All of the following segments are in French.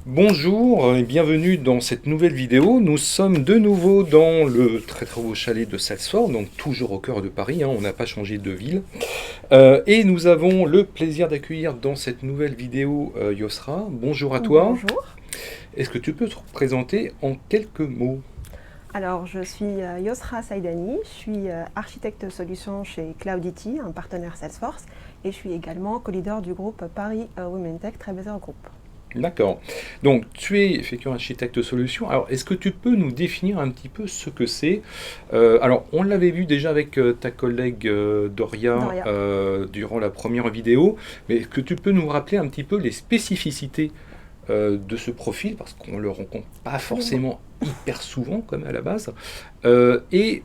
Bonjour et bienvenue dans cette nouvelle vidéo. Nous sommes de nouveau dans le très très beau chalet de Salesforce, donc toujours au cœur de Paris, on n'a pas changé de ville. Et nous avons le plaisir d'accueillir dans cette nouvelle vidéo Yosra. Bonjour à toi. Bonjour. Est-ce que tu peux te présenter en quelques mots? Alors, je suis Yosra Saidani, je suis architecte solution chez Cloudity, un partenaire Salesforce, et je suis également co-leader du groupe Paris Women Tech Trailblazer Group. D'accord. Donc, tu es effectivement architecte solution. Alors, est-ce que tu peux nous définir un petit peu ce que c'est? Alors, on l'avait vu déjà avec ta collègue Doria Doria. durant la première vidéo, mais est-ce que tu peux nous rappeler un petit peu les spécificités de ce profil, parce qu'on ne le rencontre pas Absolument. forcément hyper souvent, comme à la base. Et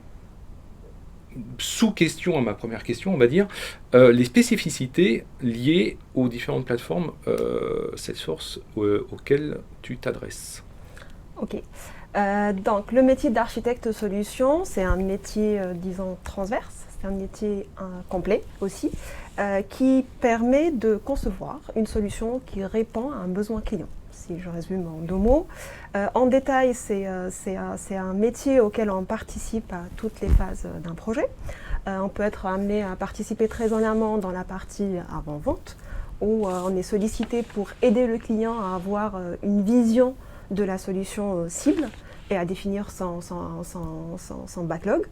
sous-question à ma première question, on va dire, les spécificités liées aux différentes plateformes Salesforce auxquelles tu t'adresses. Ok. Donc, le métier d'architecte solution, c'est un métier, disons, transverse, c'est un métier complet aussi, qui permet de concevoir une solution qui répond à un besoin client. Si je résume en deux mots. En détail, c'est un métier auquel on participe à toutes les phases d'un projet. On peut être amené à participer très en amont dans la partie avant-vente, où on est sollicité pour aider le client à avoir une vision de la solution cible et à définir son backlog.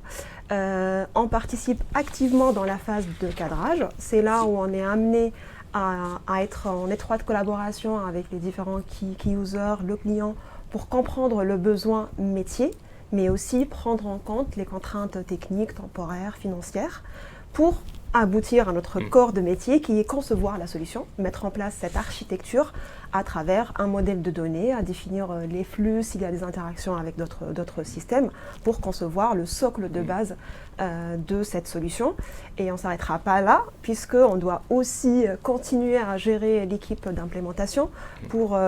On participe activement dans la phase de cadrage. C'est là où on est amené à être en étroite collaboration avec les différents key users, le client, pour comprendre le besoin métier, mais aussi prendre en compte les contraintes techniques, temporaires, financières, pour aboutir à notre corps de métier qui est concevoir la solution, mettre en place cette architecture à travers un modèle de données, à définir les flux s'il y a des interactions avec d'autres systèmes pour concevoir le socle de base de cette solution. Et on ne s'arrêtera pas là puisqu'on doit aussi continuer à gérer l'équipe d'implémentation pour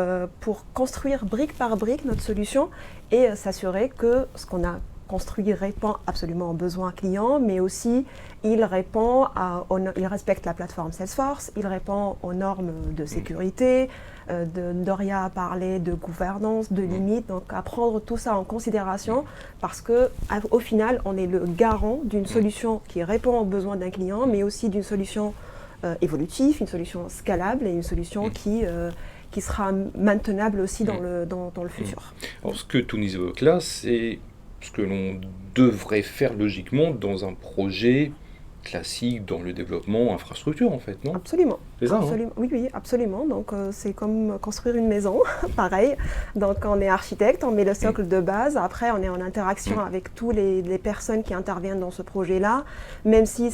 construire brique par brique notre solution et s'assurer que ce qu'on a construit répond absolument aux besoins clients, mais aussi il respecte la plateforme Salesforce, il répond aux normes de sécurité, Doria a parlé de gouvernance, de limites, donc à prendre tout ça en considération parce qu'au final, on est le garant d'une solution qui répond aux besoins d'un client, mais aussi d'une solution évolutive, une solution scalable et une solution qui sera maintenable aussi dans le futur. Alors, ce que Tunis évoque là, c'est ce que l'on devrait faire logiquement dans un projet classique dans le développement infrastructure, en fait, non? Absolument. C'est ça, Absolument. Oui, oui, absolument. Donc, c'est comme construire une maison, pareil. Donc, on est architecte, on met le socle de base. Après, on est en interaction avec tous les personnes qui interviennent dans ce projet-là, même si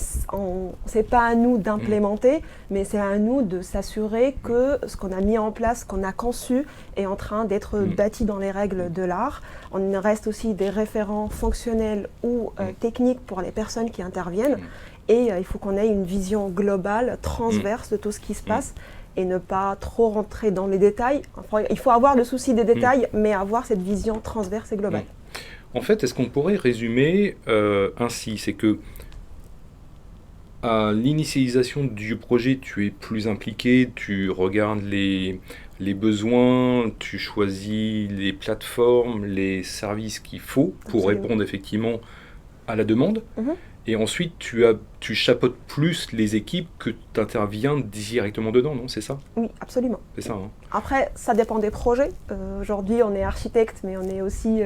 c'est pas à nous d'implémenter, mais c'est à nous de s'assurer que ce qu'on a mis en place, qu'on a conçu, est en train d'être bâti dans les règles de l'art. On reste aussi des référents fonctionnels ou techniques pour les personnes qui interviennent. Et il faut qu'on ait une vision globale, transverse de tout ce qui se passe et ne pas trop rentrer dans les détails. Enfin, il faut avoir le souci des détails, mais avoir cette vision transverse et globale. En fait, est-ce qu'on pourrait résumer ainsi? C'est que à l'initialisation du projet, tu es plus impliqué, tu regardes les besoins, tu choisis les plateformes, les services qu'il faut pour Absolument. répondre effectivement à la demande. Mhm. Et ensuite, tu chapeautes plus les équipes que tu interviens directement dedans, non? C'est ça? Oui, absolument. C'est ça, hein. Après, ça dépend des projets. Aujourd'hui, on est architecte, mais on est aussi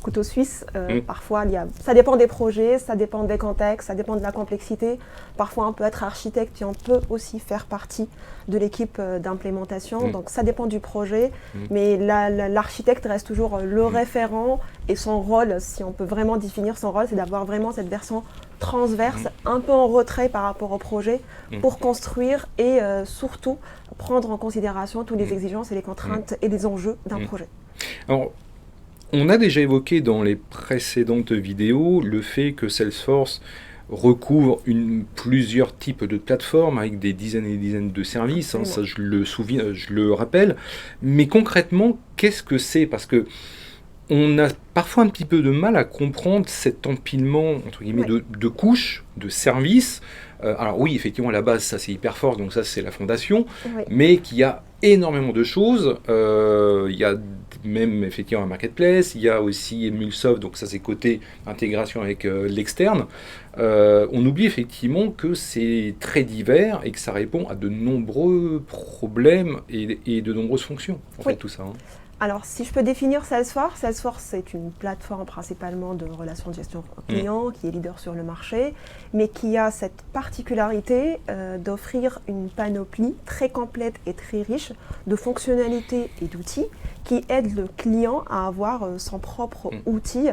couteau suisse. Parfois, ça dépend des projets, ça dépend des contextes, ça dépend de la complexité. Parfois, on peut être architecte et on peut aussi faire partie de l'équipe d'implémentation. Donc, ça dépend du projet. Mais l'architecte reste toujours le référent et son rôle, si on peut vraiment définir son rôle, c'est d'avoir vraiment cette version transverse, un peu en retrait par rapport au projet, pour construire et surtout prendre en considération toutes les exigences et les contraintes et les enjeux d'un projet. Alors, on a déjà évoqué dans les précédentes vidéos le fait que Salesforce recouvre plusieurs types de plateformes avec des dizaines et des dizaines de services, ça je le rappelle. Mais concrètement, qu'est-ce que c'est? Parce que on a parfois un petit peu de mal à comprendre cet empilement entre guillemets de couches, de services. Alors oui, effectivement, à la base, ça c'est hyper fort, donc ça c'est la fondation, mais qu'il y a énormément de choses. Il y a même effectivement un marketplace, il y a aussi MuleSoft, donc ça c'est côté intégration avec l'externe. On oublie effectivement que c'est très divers et que ça répond à de nombreux problèmes et de nombreuses fonctions, en fait, tout ça. Hein. Alors, si je peux définir Salesforce, Salesforce c'est une plateforme principalement de relations de gestion client qui est leader sur le marché, mais qui a cette particularité d'offrir une panoplie très complète et très riche de fonctionnalités et d'outils qui aident le client à avoir son propre outil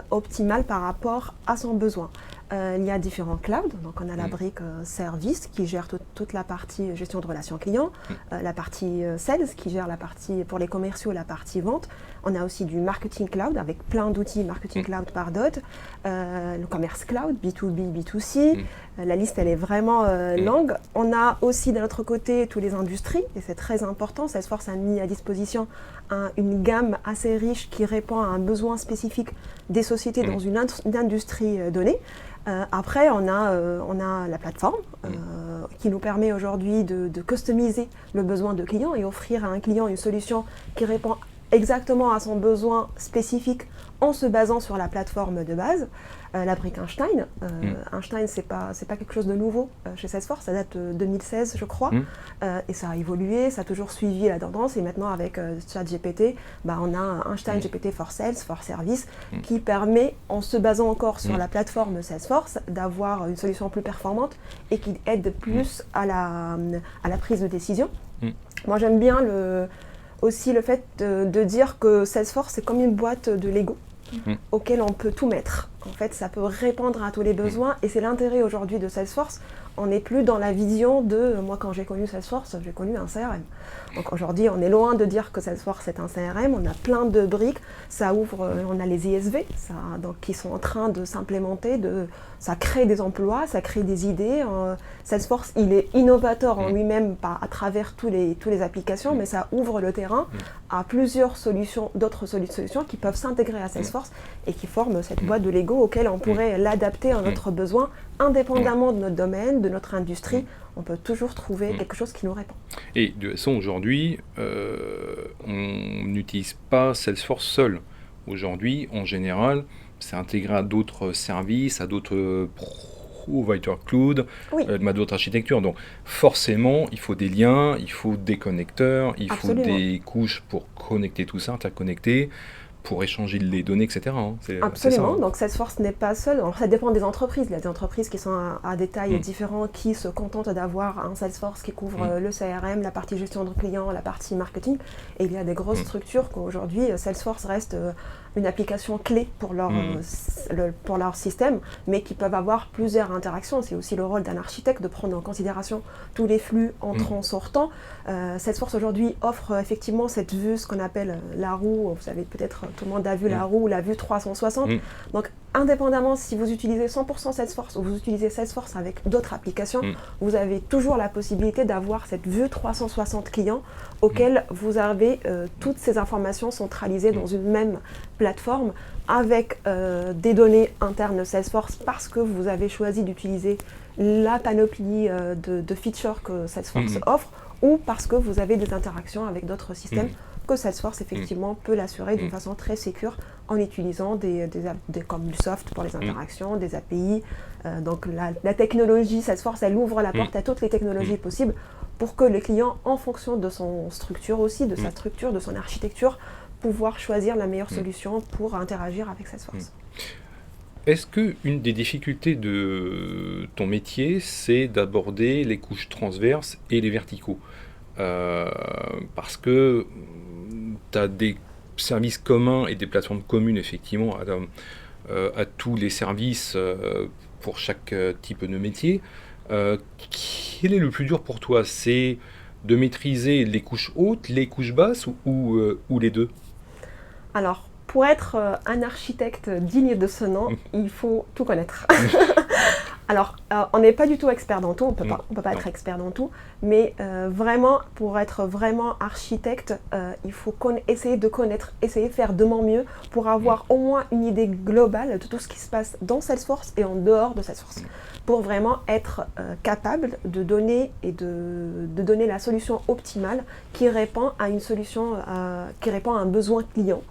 optimal par rapport à son besoin. Il y a différents clouds, donc on a la brique service qui gère toute la partie gestion de relations clients, la partie sales qui gère la partie pour les commerciaux, la partie vente. On a aussi du marketing cloud avec plein d'outils marketing cloud par dot, le commerce cloud, B2B, B2C, la liste elle est vraiment longue. On a aussi de l'autre côté tous les industries et c'est très important. Salesforce a mis à disposition une gamme assez riche qui répond à un besoin spécifique des sociétés dans une industrie donnée. Après, on a la plateforme qui nous permet aujourd'hui de customiser le besoin de client et offrir à un client une solution qui répond exactement à son besoin spécifique en se basant sur la plateforme de base. La brique Einstein. Einstein, c'est pas quelque chose de nouveau chez Salesforce, ça date de 2016 je crois, et ça a évolué, ça a toujours suivi la tendance et maintenant avec ChatGPT, on a Einstein GPT for Sales, for Service, qui permet, en se basant encore sur la plateforme Salesforce, d'avoir une solution plus performante et qui aide plus à la prise de décision. Moi j'aime bien aussi le fait de dire que Salesforce c'est comme une boîte de Lego auquel on peut tout mettre. En fait, ça peut répondre à tous les besoins et c'est l'intérêt aujourd'hui de Salesforce. On n'est plus dans la vision de moi quand j'ai connu Salesforce, j'ai connu un CRM. Donc aujourd'hui, on est loin de dire que Salesforce est un CRM, on a plein de briques, ça ouvre, on a les ISV donc, qui sont en train de s'implémenter, ça crée des emplois, ça crée des idées. Salesforce, il est innovateur en lui-même à travers tous les applications, mais ça ouvre le terrain à plusieurs solutions, d'autres solutions qui peuvent s'intégrer à Salesforce et qui forment cette boîte de Lego auquel on pourrait l'adapter à notre besoin, indépendamment de notre domaine, de notre industrie. On peut toujours trouver quelque chose qui nous répond. Et de toute façon, aujourd'hui, on n'utilise pas Salesforce seul. Aujourd'hui, en général, c'est intégré à d'autres services, à d'autres provider cloud, à d'autres architectures. Donc forcément, il faut des liens, il faut des connecteurs, il faut des couches pour connecter tout ça, interconnecter, pour échanger les données, etc. Hein. Absolument, donc Salesforce n'est pas seul. Alors, ça dépend des entreprises. Il y a des entreprises qui sont à des tailles différents, qui se contentent d'avoir un Salesforce qui couvre le CRM, la partie gestion de clients, la partie marketing. Et il y a des grosses structures qu'aujourd'hui, Salesforce reste une application clé pour leur système, mais qui peuvent avoir plusieurs interactions. C'est aussi le rôle d'un architecte de prendre en considération tous les flux entrants, sortants. Salesforce aujourd'hui offre effectivement cette vue, ce qu'on appelle la roue. Vous savez peut-être, tout le monde a vu la roue, la vue 360. Donc indépendamment si vous utilisez 100% Salesforce ou vous utilisez Salesforce avec d'autres applications, vous avez toujours la possibilité d'avoir cette vue 360 clients auquel vous avez toutes ces informations centralisées dans une même plateforme avec des données internes Salesforce parce que vous avez choisi d'utiliser la panoplie de features que Salesforce offre ou parce que vous avez des interactions avec d'autres systèmes que Salesforce effectivement peut l'assurer d'une façon très sécure en utilisant comme du soft pour les interactions, des API. Donc la technologie Salesforce, elle ouvre la porte à toutes les technologies possibles pour que le client, en fonction de son structure aussi, de sa structure, de son architecture, pouvoir choisir la meilleure solution pour interagir avec Salesforce. Est-ce qu'une des difficultés de ton métier, c'est d'aborder les couches transverses et les verticaux parce que tu as des services communs et des plateformes communes, effectivement, à tous les services pour chaque type de métier. Quel est le plus dur pour toi? C'est de maîtriser les couches hautes, les couches basses ou les deux? Alors, pour être un architecte digne de ce nom, il faut tout connaître. Alors, on n'est pas du tout expert dans tout, on peut pas Non. être expert dans tout, mais vraiment, pour être vraiment architecte, il faut essayer de connaître, essayer de faire de mon mieux pour avoir au moins une idée globale de tout ce qui se passe dans Salesforce et en dehors de Salesforce, pour vraiment être capable de donner et de donner la solution optimale qui répond à une solution, qui répond à un besoin client.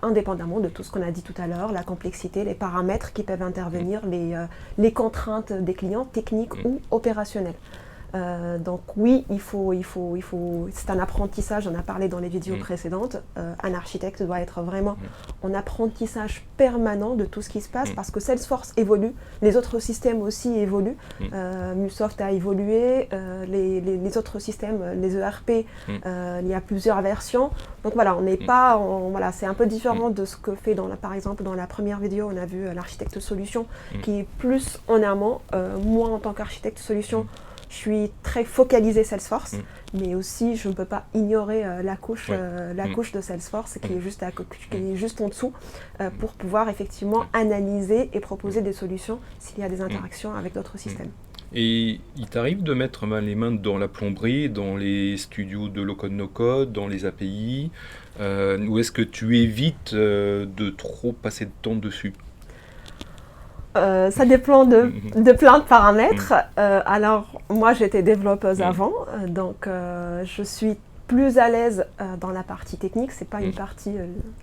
Indépendamment de tout ce qu'on a dit tout à l'heure, la complexité, les paramètres qui peuvent intervenir, les contraintes des clients techniques ou opérationnelles. Donc oui, c'est un apprentissage, on a parlé dans les vidéos précédentes, un architecte doit être vraiment en apprentissage permanent de tout ce qui se passe parce que Salesforce évolue, les autres systèmes aussi évoluent, MuleSoft a évolué, les autres systèmes, les ERP, il y a plusieurs versions, donc voilà, on n'est pas, voilà, c'est un peu différent de ce que fait par exemple dans la première vidéo, on a vu l'architecte solution qui est plus en amont, moi en tant qu'architecte solution, je suis très focalisée Salesforce, mais aussi je ne peux pas ignorer la couche de Salesforce qui est juste en dessous pour pouvoir effectivement analyser et proposer des solutions s'il y a des interactions avec d'autres systèmes. Et il t'arrive de mettre les mains dans la plomberie, dans les studios de low-code, no-code, dans les API, ou est-ce que tu évites de trop passer de temps dessus? Ça dépend de plein de paramètres. Alors, moi, j'étais développeuse avant, donc je suis plus à l'aise dans la partie technique. C'est pas une partie,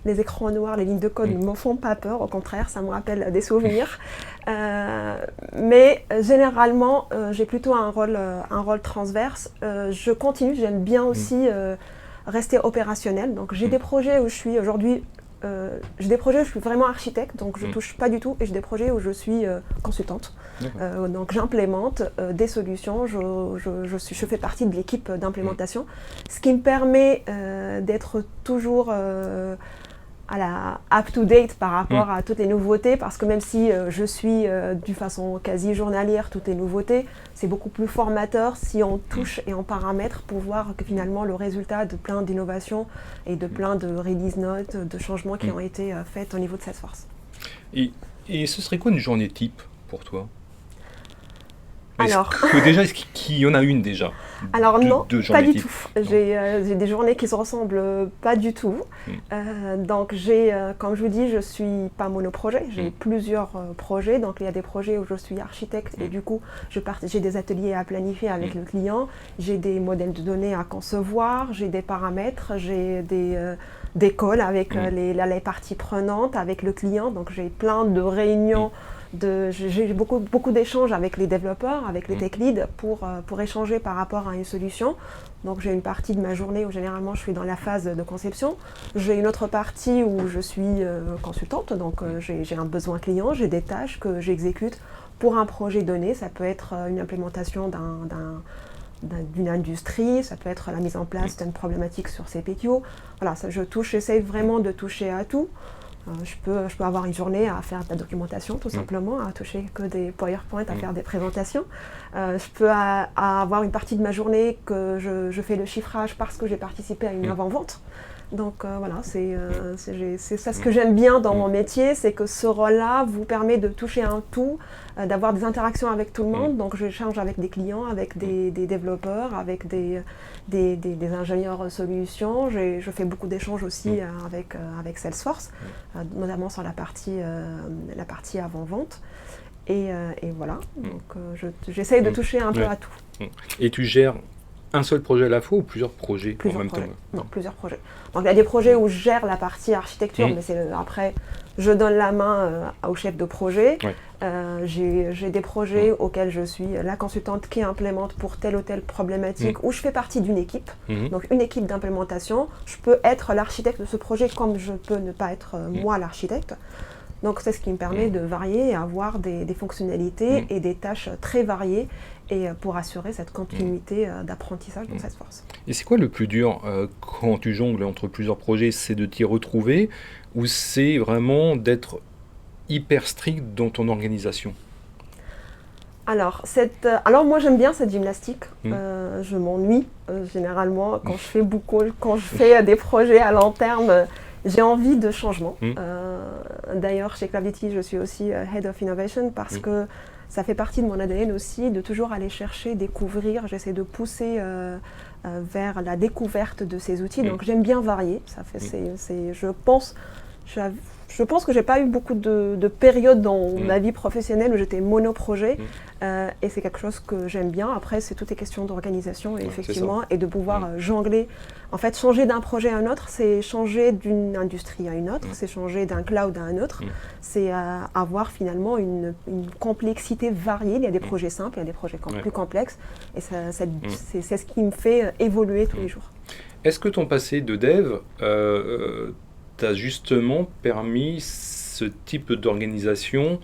les écrans noirs, les lignes de code ne me font pas peur, au contraire, ça me rappelle des souvenirs. Mais généralement, j'ai plutôt un rôle transverse. Je continue, j'aime bien aussi rester opérationnel. Donc, j'ai des projets où je suis aujourd'hui. J'ai des projets où je suis vraiment architecte, donc je ne touche pas du tout, et j'ai des projets où je suis consultante. Donc j'implémente des solutions, je fais partie de l'équipe d'implémentation, ce qui me permet d'être toujours à la up-to-date par rapport à toutes les nouveautés, parce que même si je suis d'une façon quasi journalière toutes les nouveautés, c'est beaucoup plus formateur si on touche et on paramètre pour voir que finalement le résultat de plein d'innovations et de plein de release notes, de changements qui ont été faits au niveau de Salesforce. Et ce serait quoi une journée type pour toi? Alors, est-ce qu'il y en a une déjà? Alors non, pas du tout. Non. J'ai des journées qui se ressemblent pas du tout. Donc comme je vous dis, je suis pas monoprojet, j'ai plusieurs projets. Donc il y a des projets où je suis architecte et du coup j'ai des ateliers à planifier avec le client, j'ai des modèles de données à concevoir, j'ai des paramètres, j'ai des calls avec les parties prenantes, avec le client. Donc j'ai plein de réunions. J'ai beaucoup d'échanges avec les développeurs, avec les tech leads pour échanger par rapport à une solution. Donc j'ai une partie de ma journée où généralement je suis dans la phase de conception. J'ai une autre partie où je suis consultante, donc j'ai un besoin client, j'ai des tâches que j'exécute pour un projet donné. Ça peut être une implémentation d'une industrie, ça peut être la mise en place d'une problématique sur CPQ. Voilà, j'essaie vraiment de toucher à tout. Je peux avoir une journée à faire de la documentation, tout simplement, à toucher que des PowerPoint, à faire des présentations. Je peux avoir une partie de ma journée que je fais le chiffrage parce que j'ai participé à une avant-vente. Donc voilà, c'est ça ce que j'aime bien dans mon métier, c'est que ce rôle-là vous permet de toucher un tout, d'avoir des interactions avec tout le monde. Donc j'échange avec des clients, avec des développeurs, avec des ingénieurs solutions. Je fais beaucoup d'échanges aussi avec Salesforce, notamment sur la partie avant-vente. Et voilà, donc j'essaye de toucher un peu à tout. Et tu gères un seul projet à la fois ou plusieurs projets en même temps? Non, plusieurs projets. Donc il y a des projets où je gère la partie architecture, mais après je donne la main au chef de projet. J'ai des projets auxquels je suis la consultante qui implémente pour telle ou telle problématique, où je fais partie d'une équipe, donc une équipe d'implémentation. Je peux être l'architecte de ce projet comme je peux ne pas être moi l'architecte. Donc c'est ce qui me permet de varier et avoir des fonctionnalités et des tâches très variées et pour assurer cette continuité d'apprentissage dans Salesforce. Et c'est quoi le plus dur quand tu jongles entre plusieurs projets? C'est de t'y retrouver ou c'est vraiment d'être hyper strict dans ton organisation? Alors moi j'aime bien cette gymnastique. Je m'ennuie généralement quand je fais des projets à long terme. J'ai envie de changement. D'ailleurs, chez Cloudity, je suis aussi Head of Innovation parce que ça fait partie de mon ADN aussi, de toujours aller chercher, découvrir. J'essaie de pousser vers la découverte de ces outils. Donc j'aime bien varier. Je pense que j'ai pas eu beaucoup de périodes dans ma vie professionnelle où j'étais monoprojet et c'est quelque chose que j'aime bien. Après, c'est toutes les questions d'organisation et effectivement, et de pouvoir jongler. En fait, changer d'un projet à un autre, c'est changer d'une industrie à une autre, c'est changer d'un cloud à un autre, c'est avoir finalement une complexité variée. Il y a des projets simples, il y a des projets plus complexes et c'est ce qui me fait évoluer tous les jours. Est-ce que ton passé de dev t'a justement permis ce type d'organisation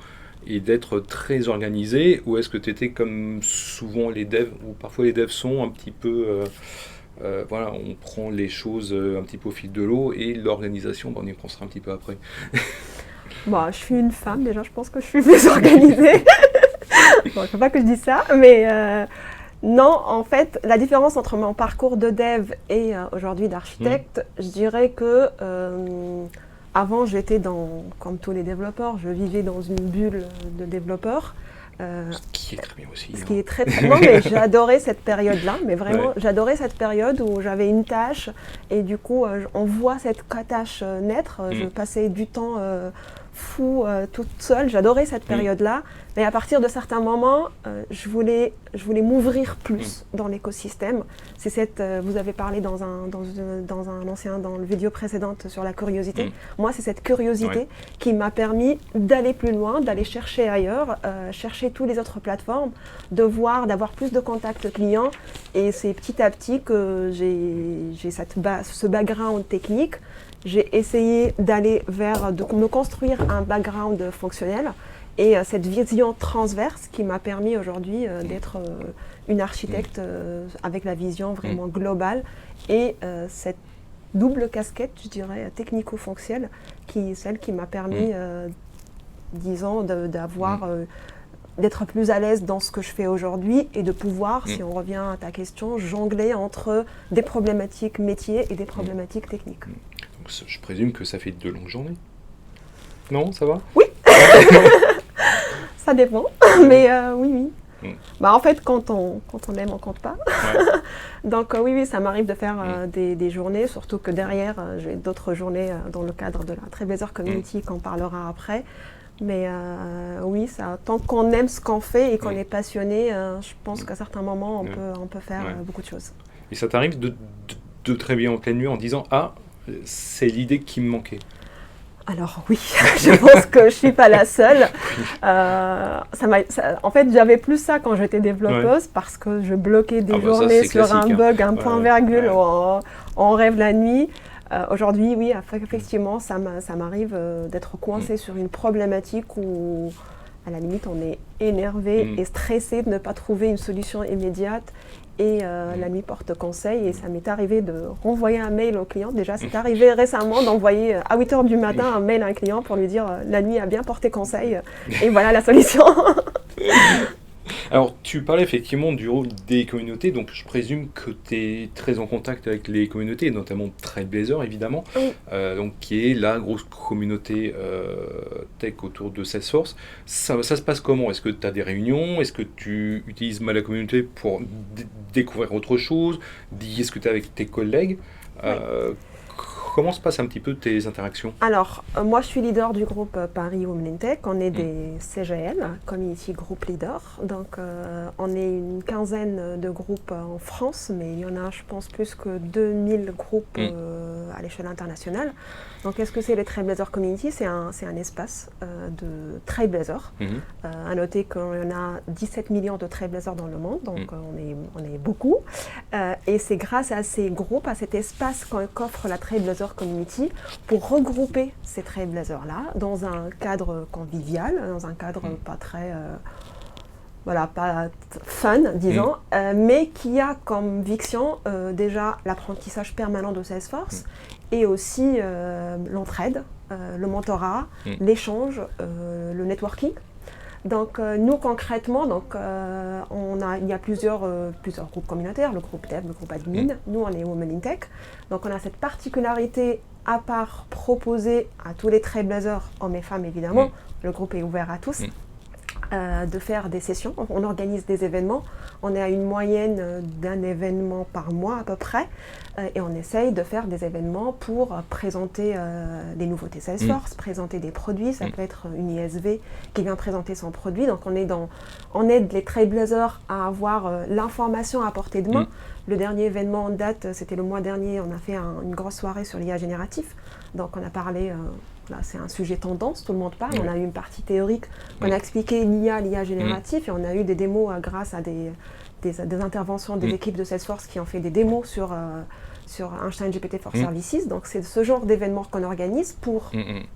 et d'être très organisé, ou est-ce que tu étais comme souvent les devs, ou parfois les devs sont un petit peu, voilà, on prend les choses un petit peu au fil de l'eau et l'organisation, on y pensera un petit peu après. Bon, je suis une femme déjà, je pense que je suis plus organisée. Bon, il ne faut pas que je dise ça, mais non, en fait, la différence entre mon parcours de dev et aujourd'hui d'architecte, je dirais que avant, j'étais comme tous les développeurs, je vivais dans une bulle de développeurs. Ce qui est très bien aussi. Ce qui est très bien, mais j'adorais cette période-là, mais vraiment, j'adorais cette période où j'avais une tâche et du coup, on voit cette tâche naître. Je passais du temps fou toute seule, j'adorais cette période-là, mais à partir de certains moments, je voulais m'ouvrir plus dans l'écosystème. C'est vous avez parlé dans le vidéo précédente sur la curiosité. Moi, c'est cette curiosité qui m'a permis d'aller plus loin, d'aller chercher ailleurs, chercher toutes les autres plateformes, d'avoir plus de contacts clients, et c'est petit à petit que j'ai ce background technique. J'ai essayé de me construire un background fonctionnel et cette vision transverse qui m'a permis aujourd'hui d'être une architecte avec la vision vraiment globale et cette double casquette, je dirais, technico-fonctionnelle, celle qui m'a permis, disons, d'être plus à l'aise dans ce que je fais aujourd'hui et de pouvoir, si on revient à ta question, jongler entre des problématiques métiers et des problématiques techniques. Je présume que ça fait de longues journées. Non, ça va ? Oui. Ça dépend, mais oui. Bah, en fait, quand on aime, on compte pas. Donc oui, ça m'arrive de faire des journées, surtout que derrière, j'ai d'autres journées dans le cadre de la Trailblazer Community qu'on parlera après. Mais oui, tant qu'on aime ce qu'on fait et qu'on est passionné, je pense qu'à certains moments, on peut faire beaucoup de choses. Et ça t'arrive de te réveiller en pleine nuit en disant « Ah, c'est l'idée qui me manquait ». Alors oui, je pense que je ne suis pas la seule. En fait, j'avais plus ça quand j'étais développeuse parce que je bloquais des journées sur un bug, un point virgule, on rêve la nuit. Aujourd'hui, oui, effectivement, ça m'arrive d'être coincée sur une problématique où, à la limite, on est énervé et stressé de ne pas trouver une solution immédiate. Et la nuit porte conseil et ça m'est arrivé de renvoyer un mail au client. Déjà, c'est arrivé récemment d'envoyer à 8h du matin un mail à un client pour lui dire la nuit a bien porté conseil et voilà la solution. Alors, tu parlais effectivement du rôle des communautés, donc je présume que tu es très en contact avec les communautés, notamment Trailblazer évidemment, donc, qui est la grosse communauté tech autour de Salesforce. Ça se passe comment ? Est-ce que tu as des réunions ? Est-ce que tu utilises la communauté pour découvrir autre chose ? Est-ce que tu es avec tes collègues ? Comment se passent un petit peu tes interactions ? Alors, moi je suis leader du groupe Paris Women in Tech. On est des CGL, Community Group Leader. Donc, on est une quinzaine de groupes en France, mais il y en a, je pense, plus que 2000 groupes à l'échelle internationale. Donc, qu'est-ce que c'est les Trailblazer Community ? C'est un espace de Trailblazer. À noter qu'il y en a 17 millions de Trailblazers dans le monde, donc on est beaucoup. Et c'est grâce à ces groupes, à cet espace qu'offre la Trailblazer Community pour regrouper ces Trailblazers-là dans un cadre convivial, dans un cadre pas très pas fun, disons, mais qui a comme vision déjà l'apprentissage permanent de Salesforce et aussi l'entraide, le mentorat, l'échange, le networking. Donc nous concrètement, il y a plusieurs groupes communautaires, le groupe Dev, le groupe Admin. Nous on est Women in Tech. Donc on a cette particularité à part proposée à tous les Trailblazers, hommes et femmes évidemment. Le groupe est ouvert à tous. de faire des sessions. On organise des événements. On est à une moyenne d'un événement par mois à peu près. Et on essaye de faire des événements pour présenter les nouveautés Salesforce, présenter des produits. Ça peut être une ISV qui vient présenter son produit. Donc on aide les Trailblazers à avoir l'information à portée de main. Le dernier événement en date, c'était le mois dernier. On a fait une grosse soirée sur l'IA génératif. Donc on a parlé... Là, c'est un sujet tendance, tout le monde parle. On a eu une partie théorique, on a expliqué l'IA génératif, et on a eu des démos grâce à des interventions des équipes de Salesforce qui ont fait des démos sur Einstein GPT for Services. Donc c'est ce genre d'événement qu'on organise pour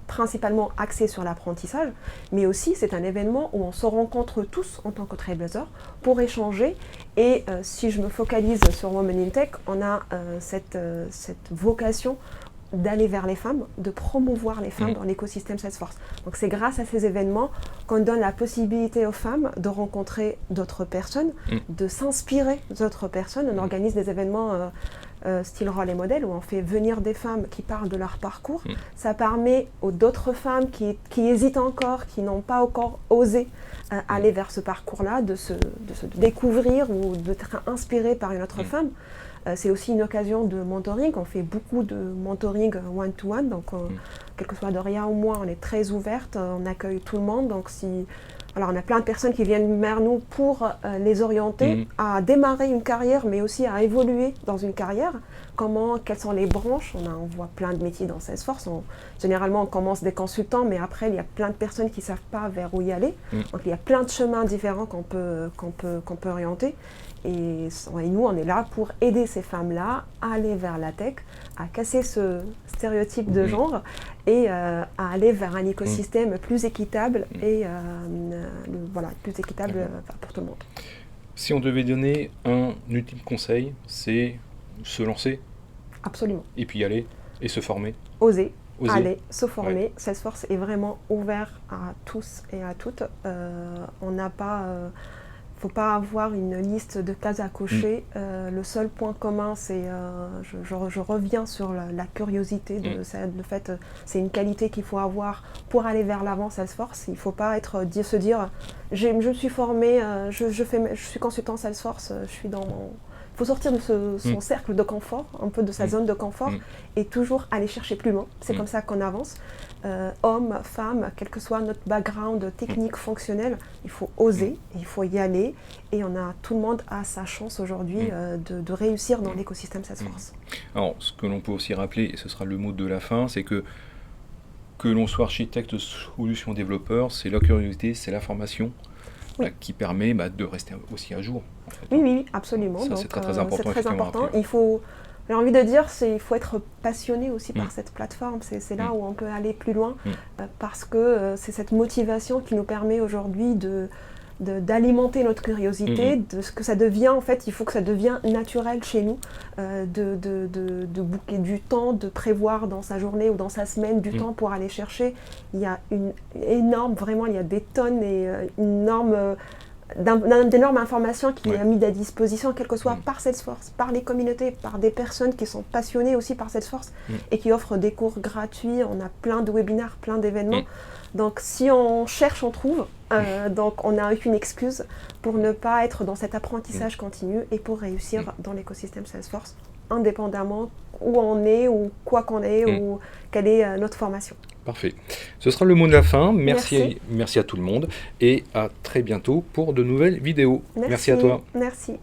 principalement axer sur l'apprentissage, mais aussi c'est un événement où on se rencontre tous en tant que Trailblazer pour échanger. Et si je me focalise sur Women in Tech, on a cette vocation d'aller vers les femmes, de promouvoir les femmes dans l'écosystème Salesforce. Donc c'est grâce à ces événements qu'on donne la possibilité aux femmes de rencontrer d'autres personnes, de s'inspirer d'autres personnes. On organise des événements style rôle et modèle où on fait venir des femmes qui parlent de leur parcours. Ça permet aux d'autres femmes qui hésitent encore, qui n'ont pas encore osé aller vers ce parcours-là, de se découvrir ou d'être inspirées par une autre femme. C'est aussi une occasion de mentoring. On fait beaucoup de mentoring one-to-one. Donc, quel que soit Doria ou moi, on est très ouverte. On accueille tout le monde. Donc, alors, on a plein de personnes qui viennent vers nous pour les orienter à démarrer une carrière, mais aussi à évoluer dans une carrière. Quelles sont les branches? On voit plein de métiers dans Salesforce. Généralement, on commence des consultants, mais après, il y a plein de personnes qui ne savent pas vers où y aller. Donc, il y a plein de chemins différents qu'on peut orienter. Et nous, on est là pour aider ces femmes-là à aller vers la tech, à casser ce stéréotype de genre et à aller vers un écosystème plus équitable et plus équitable pour tout le monde. Si on devait donner un ultime conseil, c'est se lancer. Absolument. Et puis y aller et se former. Oser. Aller, se former. Salesforce est vraiment ouvert à tous et à toutes. On n'a pas... Il ne faut pas avoir une liste de cases à cocher. Le seul point commun, c'est, je reviens sur la curiosité, le fait, c'est une qualité qu'il faut avoir pour aller vers l'avant Salesforce. Il ne faut pas se dire, je me suis formé, je suis consultant Salesforce, je suis dans mon... Il faut sortir de son cercle de confort, un peu de sa zone de confort, et toujours aller chercher plus loin. C'est comme ça qu'on avance. Hommes, femmes, quel que soit notre background technique, fonctionnel, il faut oser, il faut y aller. Et tout le monde a sa chance aujourd'hui de réussir dans l'écosystème Salesforce. Alors, ce que l'on peut aussi rappeler, et ce sera le mot de la fin, c'est que l'on soit architecte, solution développeur, c'est la curiosité, c'est la formation. Qui permet de rester aussi à jour. En fait. Oui, absolument. Ça, c'est très important. C'est très important. J'ai envie de dire, il faut être passionné aussi par cette plateforme. C'est là où on peut aller plus loin parce que c'est cette motivation qui nous permet aujourd'hui d'alimenter notre curiosité, de ce que ça devient. En fait, il faut que ça devienne naturel chez nous, de booker du temps, de prévoir dans sa journée ou dans sa semaine du temps pour aller chercher. Il y a il y a des tonnes et d'énormes informations qui est mise à disposition, quelle que soit par Salesforce, par les communautés, par des personnes qui sont passionnées aussi par Salesforce et qui offrent des cours gratuits. On a plein de webinaires, plein d'événements. Donc si on cherche, on trouve. Donc on n'a aucune excuse pour ne pas être dans cet apprentissage continu et pour réussir dans l'écosystème Salesforce, indépendamment où on est ou quoi qu'on est ou quelle est notre formation. Parfait. Ce sera le mot de la fin. Merci à tout le monde et à très bientôt pour de nouvelles vidéos. Merci à toi. Merci.